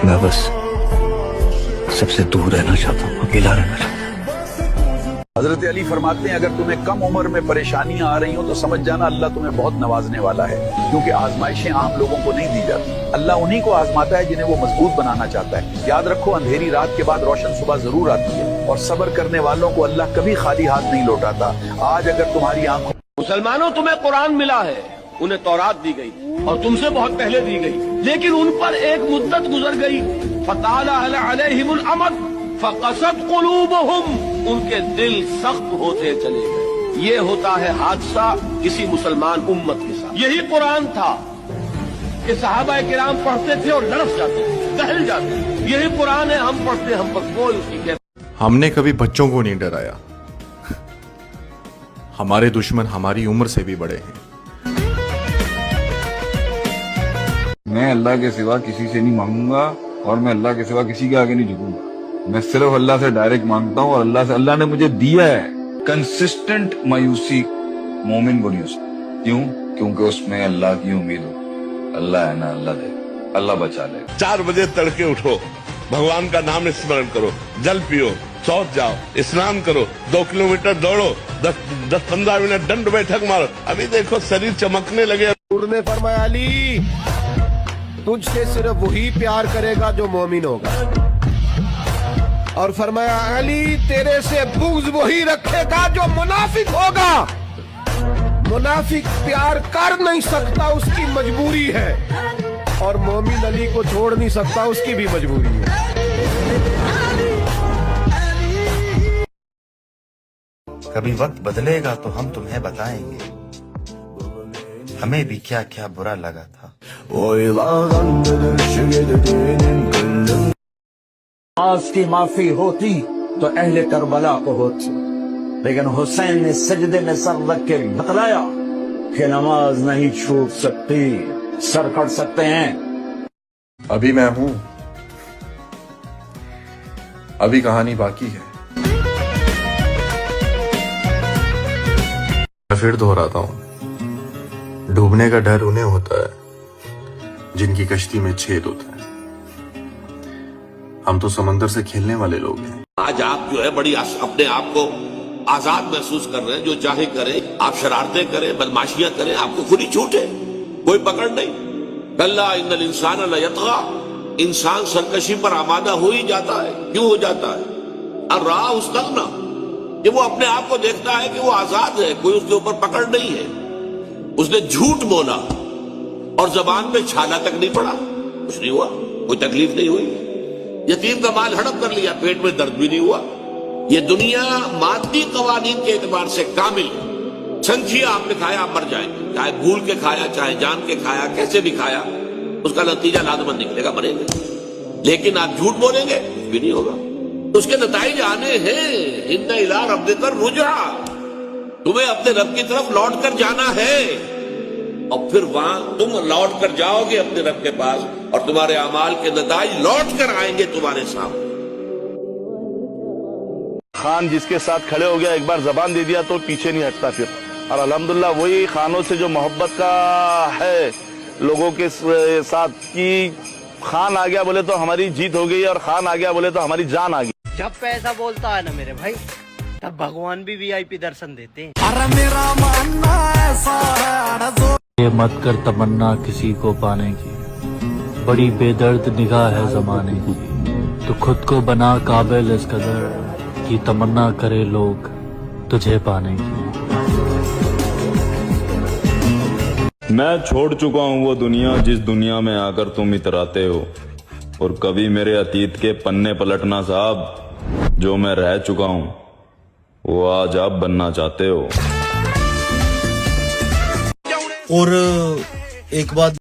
मैं बस सबसे दूर रहना चाहता हूँ, अकेला रहना चाहता हूँ। हजरत अली फरमाते हैं, अगर तुम्हें कम उम्र में परेशानियां आ रही हो तो समझ जाना अल्लाह तुम्हें बहुत नवाजने वाला है, क्योंकि आजमाइशें आम लोगों को नहीं दी जाती। अल्लाह उन्हीं को आजमाता है जिन्हें वो मजबूत बनाना चाहता है। याद रखो, अंधेरी रात के बाद रोशन सुबह जरूर आती है, और सब्र करने वालों को अल्लाह कभी खाली हाथ नहीं लौटाता। आज अगर तुम्हारी आंखों मुसलमानों, तुम्हें कुरान मिला है, उन्हें तौरात दी गई और तुमसे बहुत पहले दी गई, लेकिन उन पर एक मुद्दत गुजर गई। फताला अलैहिमुल अमद फक़सत क़ुलूबुहुम, उनके दिल सख्त होते चले गए। ये होता है हादसा किसी मुसलमान उम्मत के साथ। यही कुरान था कि सहाबा किराम पढ़ते थे और लड़फ जाते थे, दहल जाते थे। यही कुरान है, हम पढ़ते, हम पर कोई उसकी कहते। हमने कभी बच्चों को नहीं डराया। हमारे दुश्मन हमारी उम्र से भी बड़े हैं। मैं अल्लाह के सिवा किसी से नहीं मांगूंगा और मैं अल्लाह के सिवा किसी के आगे नहीं झुकूंगा। मैं सिर्फ अल्लाह से डायरेक्ट मांगता हूँ, और अल्लाह ने मुझे दिया है कंसिस्टेंट मायूसी मोमिन को नहीं हो सकती। क्यों? क्योंकि उसमें अल्लाह की उम्मीद हो। अल्लाह है ना, अल्लाह दे, अल्लाह बचा ले। 4 बजे तड़के उठो, भगवान का नाम स्मरण करो, जल पियो, सौत जाओ, स्नान करो, 2 किलोमीटर दौड़ो, 10-15 मिनट दंड बैठक मारो। अभी देखो शरीर चमकने लगे। ने फरमाया, अली तुझसे सिर्फ वही प्यार करेगा जो मोमिन होगा, और फरमाया, अली तेरे से बुग़्ज़ वही रखेगा जो मुनाफिक होगा। मुनाफिक प्यार कर नहीं सकता, उसकी मजबूरी है, और मोमिन अली को छोड़ नहीं सकता, उसकी भी मजबूरी है। कभी वक्त बदलेगा तो हम तुम्हें बताएंगे हमें भी क्या क्या बुरा लगा था। नमाज की माफी होती तो अहले करबला को होती, लेकिन हुसैन ने सजदे में सर रख के बतलाया कि नमाज नहीं छूट सकती, सर कट सकते हैं। अभी मैं हूं, अभी कहानी बाकी है। मैं फिर दोहराता हूं, डूबने का डर उन्हें होता है जिनकी कश्ती में छेद होता है। हम तो समंदर से खेलने वाले लोग हैं। आज आप जो है बड़ी अपने आप को आजाद महसूस कर रहे हैं, जो चाहे करें, आप शरारतें करें, बदमाशियां करें, आपको खुली छूट है, कोई पकड़ नहीं। कल्ला इन्नल इंसान लयतगा, इंसान सरकशी पर आमादा हो ही जाता है। क्यों हो जाता है? अर्रा उस्तगना, कि वो अपने आप को देखता है कि वो आजाद है, कोई उसके ऊपर पकड़ नहीं है। उसने झूठ बोला और जबान पे छाला तक नहीं पड़ा, कुछ नहीं हुआ, कोई तकलीफ नहीं हुई। यतीम का माल हड़प कर लिया, पेट में दर्द भी नहीं हुआ। ये दुनिया मादी कवानीन के एतबार से कामिल। संखिया आपने खाया, आप मर जाएंगे, चाहे भूल के खाया, चाहे जान के खाया, कैसे भी खाया, उसका नतीजा लाजमन निकलेगा, मरेंगे। लेकिन आप झूठ बोलेंगे, कुछ भी नहीं होगा। उसके नतीजे आने हैं। इन्ना इला रब्बिका रुजा, तुम्हें अपने रब की तरफ लौट कर जाना है, और फिर वहां तुम लौट कर जाओगे अपने रब के पास, और तुम्हारे अमाल के नतीजे लौट कर आएंगे तुम्हारे सामने। खान जिसके साथ खड़े हो गया, एक बार जबान दे दिया तो पीछे नहीं हटता फिर। और अल्हम्दुलिल्लाह वही खानों से जो मोहब्बत का है लोगों के साथ, की खान आ गया बोले तो हमारी जीत हो गई, और खान आ गया बोले तो हमारी जान आ गई। जब पैसा बोलता है ना मेरे भाई, तब भगवान भी वीआईपी दर्शन देते हैं। ये मत कर तमन्ना किसी को पाने की, बड़ी बेदर्द निगाह है जमाने की। तो खुद को बना काबिल इस कदर कि तमन्ना करे लोग तुझे पाने की। मैं छोड़ चुका हूँ वो दुनिया जिस दुनिया में आकर तुम इतराते हो, और कभी मेरे अतीत के पन्ने पलटना साहब, जो मैं रह चुका हूँ वो आज आप बनना चाहते हो। और एक बात